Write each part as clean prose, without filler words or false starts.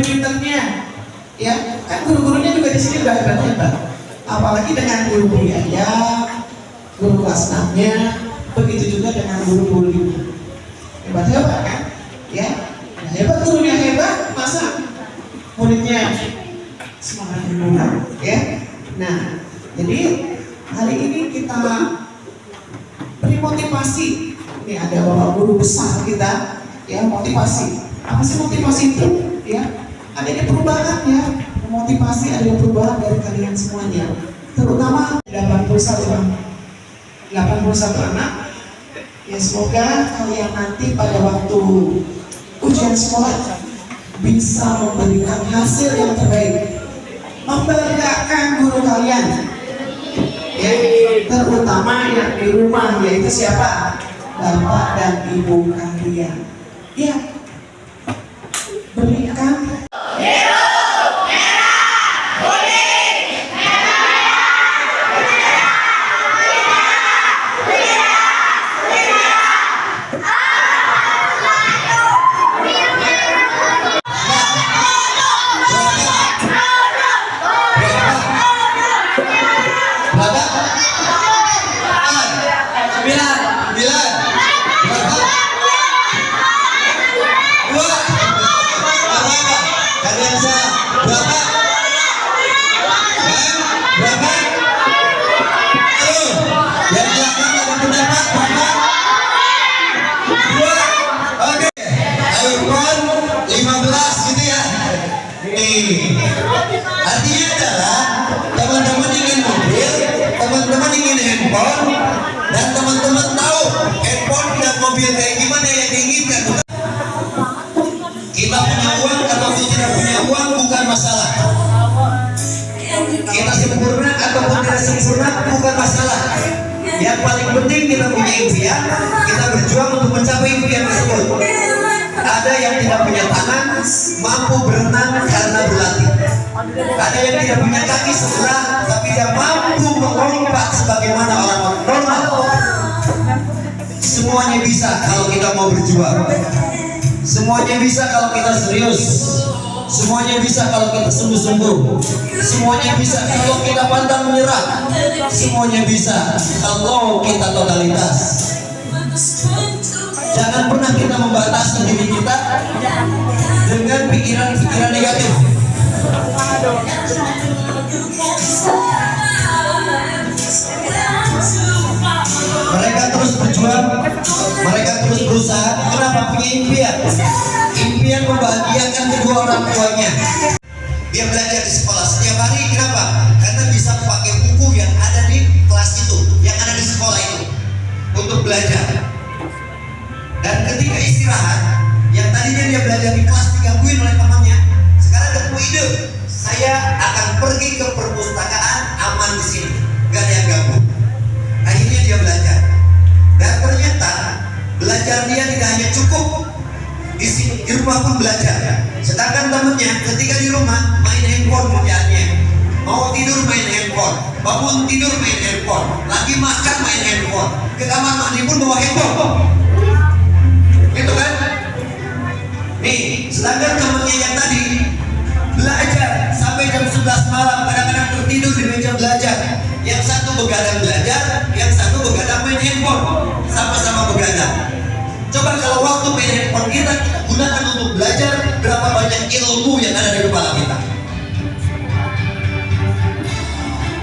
pinter-pinternya, ya kan guru-gurunya juga di sini udah hebat-hebat. Apalagi dengan guru biaya, guru kelas 6-nya, begitu juga dengan guru-gurunya. Hebat-hebat kan? Ya, nah, hebat gurunya hebat, masa muridnya semangat benar, ya. Nah, jadi hari ini kita beri motivasi. Ini ada bapak guru besar kita, ya, motivasi. Apa sih motivasi itu? Ya, adanya perubahan, ya. Motivasi ada perubahan dari kalian semuanya, terutama 81 anak. Ya, semoga kalian nanti pada waktu ujian sekolah bisa memberikan hasil yang terbaik, membanggakan guru kalian, ya, terutama yang di rumah, yaitu siapa? Bapak dan ibu kalian, ya. Berikan artinya adalah teman-teman ingin mobil, teman-teman ingin handphone, dan teman-teman tahu handphone dan mobil kayak gimana yang diinginkan. Kita punya uang ataupun tidak punya uang bukan masalah. Kita sempurna ataupun tidak sempurna bukan masalah. Yang paling penting kita punya impian, kita berjuang untuk mencapai impian tersebut. Ada yang tidak punya tangan, mampu berenang karena berlatih. Ada yang tidak punya kaki sebelah, tapi dia mampu melompat sebagaimana orang normal. Semuanya bisa kalau kita mau berjuang. Semuanya bisa kalau kita serius. Semuanya bisa kalau kita sungguh-sungguh. Semuanya bisa kalau kita pantang menyerah. Semuanya bisa kalau kita totalitas. Jangan pernah kita membatasi diri kita dengan pikiran-pikiran negatif. Mereka terus berjuang, mereka terus berusaha. Kenapa? Punya impian. Impian membahagiakan kedua orang tuanya. Dia belajar di sekolah setiap hari. Kenapa? Karena bisa pakai buku yang ada di kelas itu, yang ada di sekolah itu, untuk belajar. Dan ketika istirahat, yang tadinya dia belajar di kelas digangguin oleh temannya, sekarang ketemu ide, saya akan pergi ke perpustakaan aman di sini, gak ada yang ganggu. Akhirnya dia belajar, dan ternyata belajar dia tidak hanya cukup di rumah pun belajar. Sedangkan temennya ketika di rumah main handphone kerjaannya, mau tidur main handphone, bangun tidur main handphone, lagi makan main handphone, ke kamar mandi pun bawa handphone. Gitu kan? Nih, sedangkan temennya yang tadi belajar sampai jam 11 malam, kadang-kadang tertidur di meja belajar. Yang satu begadang belajar, yang satu begadang main handphone, sama-sama begadang. Coba kalau waktu main handphone kita gunakan untuk belajar, berapa banyak ilmu yang ada di kepala kita.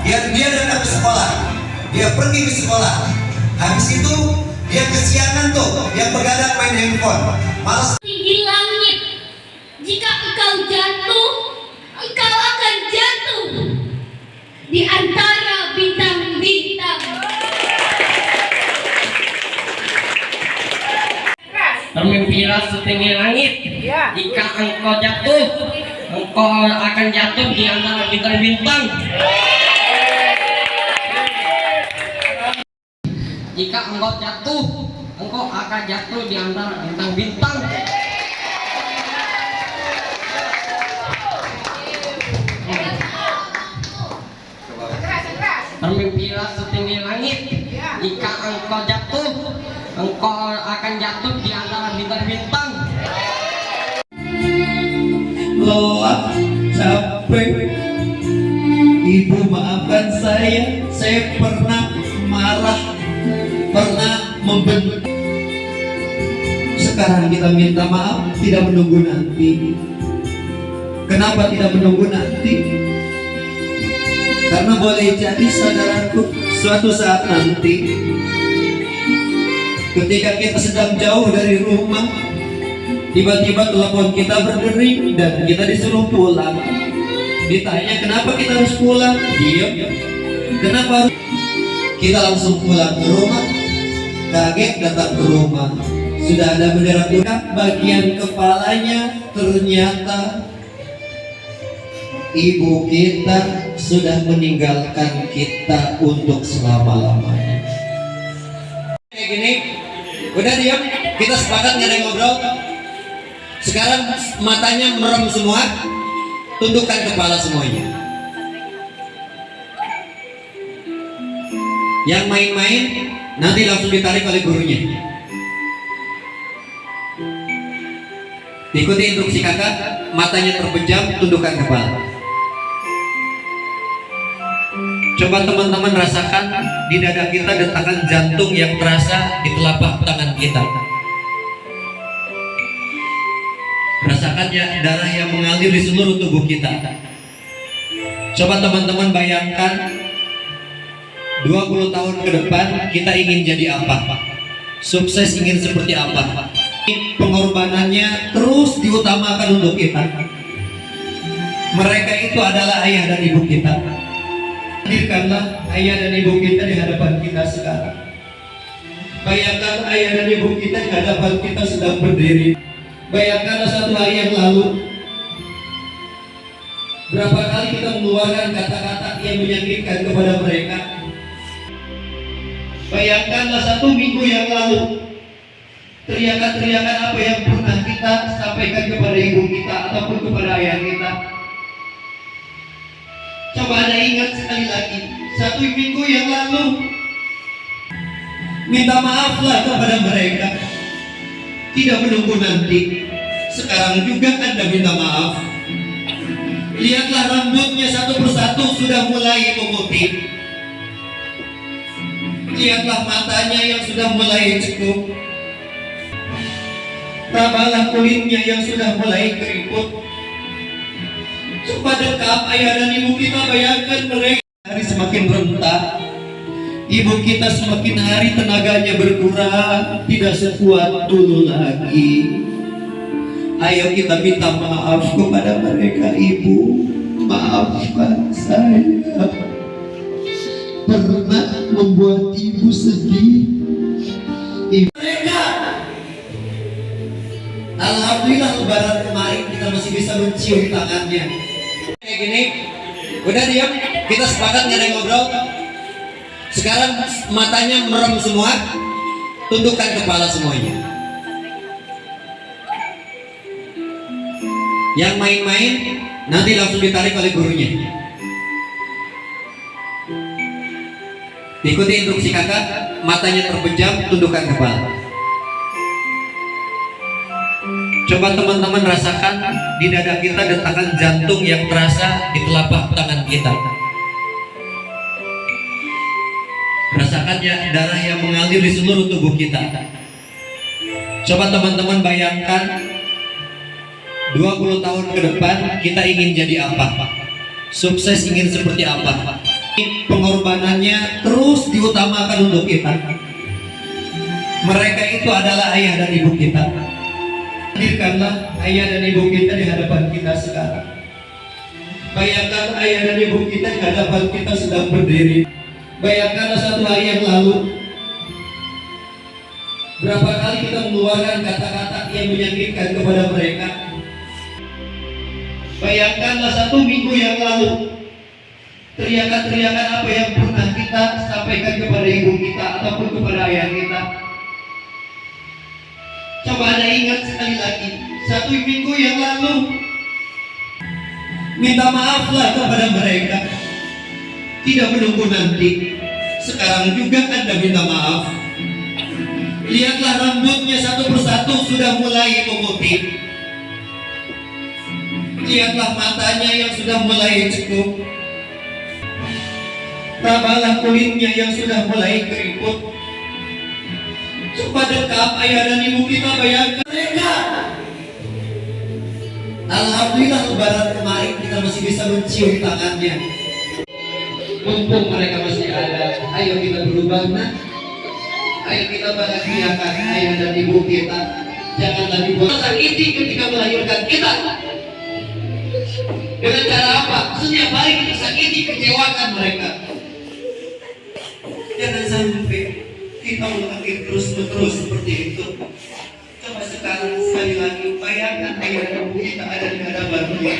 Dia datang ke sekolah, dia pergi ke sekolah, habis itu dia kesiangan tuh, dia begadang main handphone, malas. Tinggi langit, jika engkau jatuh, engkau akan jatuh di antara bintang-bintang. Bermimpilah setinggi langit, jika engkau jatuh, engkau akan jatuh di antara bintang-bintang. Jika engkau jatuh, engkau akan jatuh di antara bintang-bintang. Bermimpilah setinggi langit, jika engkau jatuh, engkau akan jatuh di antara bintang-bintang. lelah, capek. Ibu maafkan saya pernah marah, pernah membentak. Sekarang kita minta maaf, tidak menunggu nanti. Kenapa tidak menunggu nanti? Karena boleh jadi saudaraku, suatu saat nanti ketika kita sedang jauh dari rumah, tiba-tiba telepon kita berdering dan kita disuruh pulang. Ditanya kenapa kita harus pulang, diam. Kenapa harus? Kita langsung pulang ke rumah. Kaget datang ke rumah, sudah ada bendera putih bagian kepalanya, ternyata ibu kita sudah meninggalkan kita untuk selama-lamanya. Kayak gini, udah diam, kita sepakat nggak ada yang ngobrol. Sekarang matanya merem semua, tundukkan kepala semuanya. Yang main-main nanti langsung ditarik oleh gurunya. Ikuti instruksi kakak, matanya terpejam, tundukkan kepala. Coba teman-teman rasakan di dada kita detakan jantung yang terasa di telapak tangan kita. Rasakan ya darah yang mengalir di seluruh tubuh kita. Coba teman-teman bayangkan 20 tahun ke depan kita ingin jadi apa? Sukses ingin seperti apa? Pengorbanannya terus diutamakan untuk kita. Mereka itu adalah ayah dan ibu kita. Hadirkanlah ayah dan ibu kita di hadapan kita sekarang. Bayangkan ayah dan ibu kita di hadapan kita sedang berdiri. Bayangkanlah satu hari yang lalu, berapa kali kita mengeluarkan kata-kata yang menyakitkan kepada mereka. Bayangkanlah 1 minggu yang lalu, teriakan-teriakan apa yang pernah kita sampaikan kepada ibu kita ataupun kepada ayah kita. Coba Anda ingat sekali lagi, 1 minggu yang lalu, minta maaflah kepada mereka. Tidak menunggu nanti, sekarang juga Anda minta maaf. Lihatlah rambutnya satu persatu sudah mulai memutih. Lihatlah matanya yang sudah mulai cekung. Rabalah kulitnya yang sudah mulai keriput. Coba dekap ayah dan ibu kita, bayangkan mereka hari semakin rentak. Ibu kita semakin hari tenaganya berkurang, tidak sekuat dulu lagi. Ayo kita minta maaf kepada mereka. Ibu, maafkan saya, pernah membuat ibu sedih. Mereka, alhamdulillah lebaran kemarin kita masih bisa mencium tangannya. Kayak gini, udah diam, kita sepakat nggak ada yang ngobrol. Sekarang matanya merem semua, tundukkan kepala semuanya. Yang main-main nanti langsung ditarik oleh gurunya. Ikuti instruksi kakak, matanya terpejam, tundukkan kepala. Coba teman-teman rasakan di dada kita detakan jantung yang terasa di telapak tangan kita. Rasakan ya darah yang mengalir di seluruh tubuh kita. Coba teman-teman bayangkan 20 tahun ke depan kita ingin jadi apa? Sukses ingin seperti apa? Pengorbanannya terus diutamakan untuk kita. Mereka itu adalah ayah dan ibu kita. Hadirkanlah ayah dan ibu kita di hadapan kita sekarang. Bayangkan ayah dan ibu kita di hadapan kita sedang berdiri. Bayangkanlah 1 hari yang lalu, berapa kali kita mengeluarkan kata-kata yang menyakitkan kepada mereka. Bayangkanlah 1 minggu yang lalu, teriakan-teriakan apa yang pernah kita sampaikan kepada ibu kita ataupun kepada ayah kita. Coba Anda ingat sekali lagi, 1 minggu yang lalu, minta maaflah kepada mereka. Tidak menunggu nanti, sekarang juga Anda minta maaf. Lihatlah rambutnya satu persatu sudah mulai memutih. Lihatlah matanya yang sudah mulai cekung. Rabalah kulitnya yang sudah mulai keriput. Coba dekat ayah dan ibu kita, bayangkan mereka. Alhamdulillah lebaran kemarin kita masih bisa mencium tangannya. Mumpung mereka masih ada, ayo kita berubah, nah. Ayo kita bahagiakan ayah dan ibu kita. Janganlah dibuat sakiti ketika melahirkan kita. Dengan cara apa? Setiap hari kita sakiti, kecewakan mereka. Jangan sampai kita melakukan terus-menerus seperti itu. Coba sekarang sekali lagi bayangkan ayah dan ibu kita ada di hadapannya.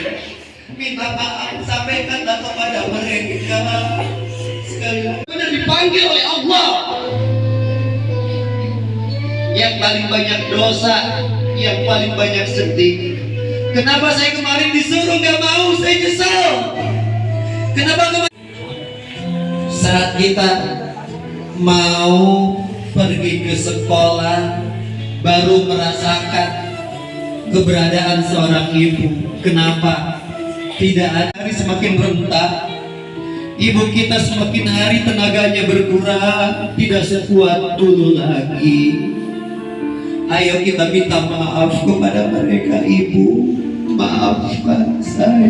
Minta maaf, sampaikanlah kepada mereka. Sekali lagi benar dipanggil oleh Allah. Yang paling banyak dosa, yang paling banyak sedih. Kenapa saya kemarin disuruh gak mau? Saya nyesal. Kenapa kemarin? Saat kita mau pergi ke sekolah, baru merasakan keberadaan seorang ibu. Kenapa? Tidak ada, hari semakin rentah. Ibu kita semakin hari tenaganya berkurang, tidak sekuat dulu lagi. Ayo kita minta maaf kepada mereka. Ibu, maafkan saya,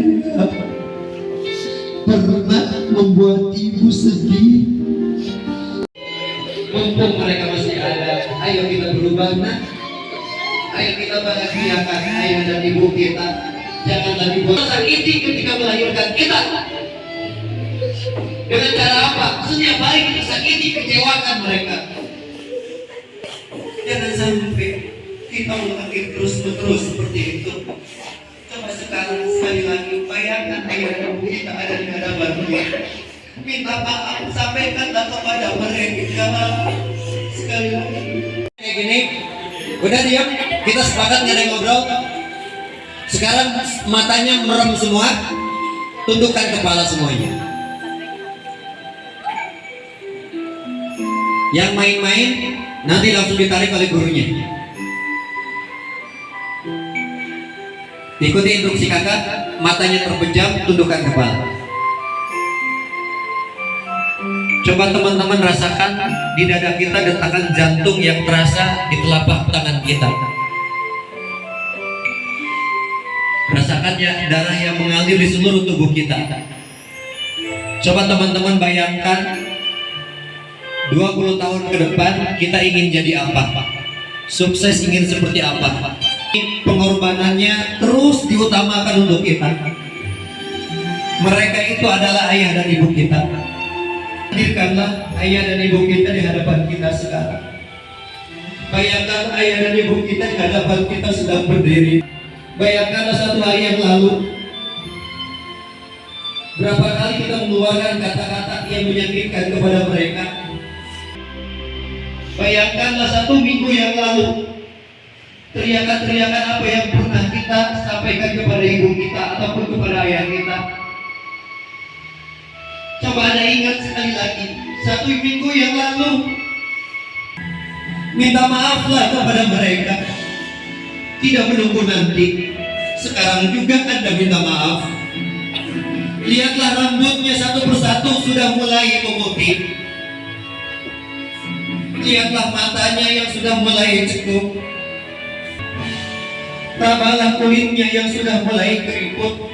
pernah membuat ibu sedih. Mumpung mereka masih ada, ayo kita berubah, nah. Ayo kita bahagiakan ayah dan ibu kita. Janganlah dibuat sakiti ketika melahirkan kita. Dengan cara apa? Setiap hari kita sakiti, kecewakan mereka. Jangan sampai kita melakukan terus-menerus seperti itu. Coba sekarang sekali lagi bayangkan ayah dan ibu kita ada di hadapannya. Minta maaf, sampaikanlah kepada mereka. Sekali lagi. Kayak gini, udah diam. Kita sepakat nggak ada yang ngobrol. Sekarang matanya merem semua, tundukkan kepala semuanya. Yang main-main nanti langsung ditarik oleh gurunya. Ikuti instruksi kakak, matanya terpejam, tundukkan kepala. Coba teman-teman rasakan di dada kita detakan jantung yang terasa di telapak tangan kita. Rasakan ya darah yang mengalir di seluruh tubuh kita. Coba teman-teman bayangkan 20 tahun ke depan kita ingin jadi apa? Sukses ingin seperti apa? Pengorbanannya terus diutamakan untuk kita. Mereka itu adalah ayah dan ibu kita. Hadirkanlah ayah dan ibu kita di hadapan kita sekarang. Bayangkan ayah dan ibu kita di hadapan kita sedang berdiri. Bayangkanlah satu hari yang lalu, berapa kali kita mengeluarkan kata-kata yang menyakitkan kepada mereka. Bayangkanlah 1 minggu yang lalu, teriakan-teriakan apa yang pernah kita sampaikan kepada ibu kita ataupun kepada ayah kita. Coba Anda ingat sekali lagi, 1 minggu yang lalu, minta maaflah kepada mereka. Tidak menunggu nanti, sekarang juga Anda minta maaf. Lihatlah rambutnya satu persatu sudah mulai memutih. Lihatlah matanya yang sudah mulai cekung. Rabalah kulitnya yang sudah mulai keriput.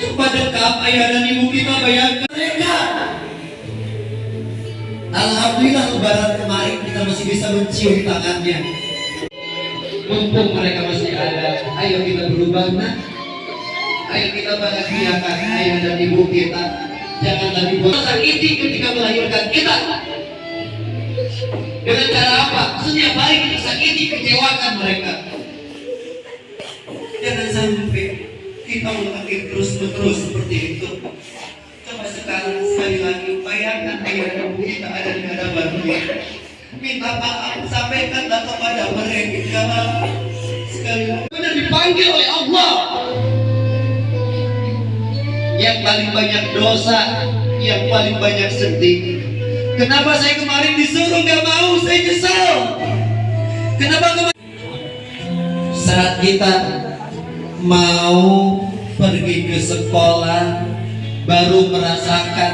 Coba dekat ayah dan ibu kita, bayangkan mereka. Alhamdulillah lebaran kemarin kita masih bisa mencium tangannya. Mumpung mereka masih ada, ayo kita berubah, nah. Ayo kita bahagiakan ayah dan ibu kita. Janganlah dibuat sakiti ketika melahirkan kita. Dengan cara apa? Setiap hari kita sakiti, kecewakan mereka. Jangan sampai kita melakukan terus-menerus seperti itu. Coba sekarang sekali lagi bayangkan ayah dan ibu kita ada di hadapannya. Minta maaf, sampaikanlah kepada mereka. Sekali lagi benar dipanggil oleh Allah. Yang paling banyak dosa, yang paling banyak sedih. Kenapa saya kemarin disuruh gak mau? Saya nyesal. Kenapa kemarin? Saat kita mau pergi ke sekolah baru merasakan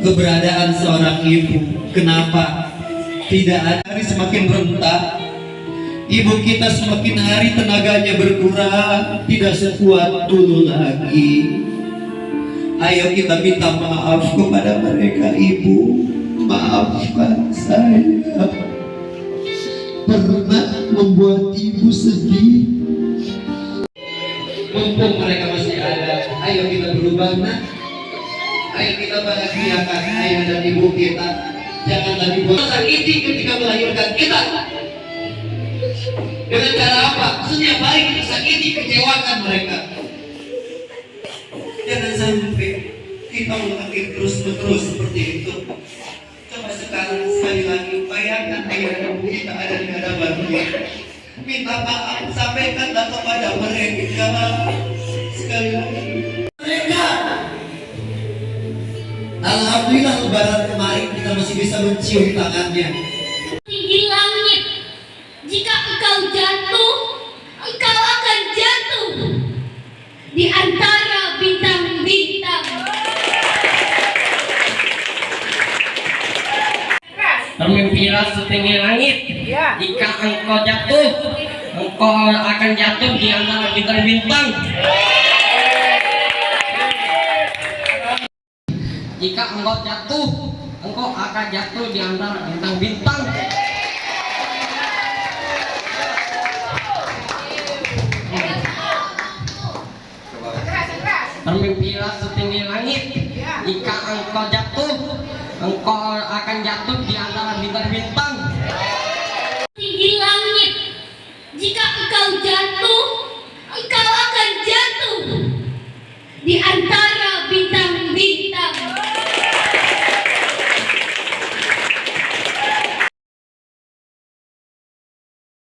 keberadaan seorang ibu. Kenapa? Tidak ada, hari semakin rentak, ibu kita semakin hari tenaganya berkurang, tidak sekuat dulu lagi. Ayo kita minta maaf kepada mereka. Ibu, maafkan saya pernah membuat ibu sedih. Mumpung mereka masih ada, ayo kita berubah, nak. Ayo kita bahagiakan ayah dan ibu kita. Janganlah dibuat sakiti ketika melahirkan kita. Dengan cara apa? Setiap hari kita sakiti, kecewakan mereka. Jangan sampai kita melakukan terus-menerus seperti itu. Coba sekarang sekali lagi bayangkan ayah dan ibu kita ada di hadapan kita. Minta maaf, sampaikanlah kepada mereka sekali lagi. Mereka, alhamdulillah lebaran kemarin kita masih bisa mencium tangannya. Tinggi langit, jika engkau jatuh, engkau akan jatuh di antara bintang-bintang. Bermimpilah setinggi langit. Jika engkau jatuh, engkau akan jatuh di antara bintang-bintang. Jika engkau jatuh, engkau akan jatuh di antara bintang-bintang. Bermimpilah setinggi langit. Jika engkau jatuh, engkau akan jatuh di antara bintang-bintang.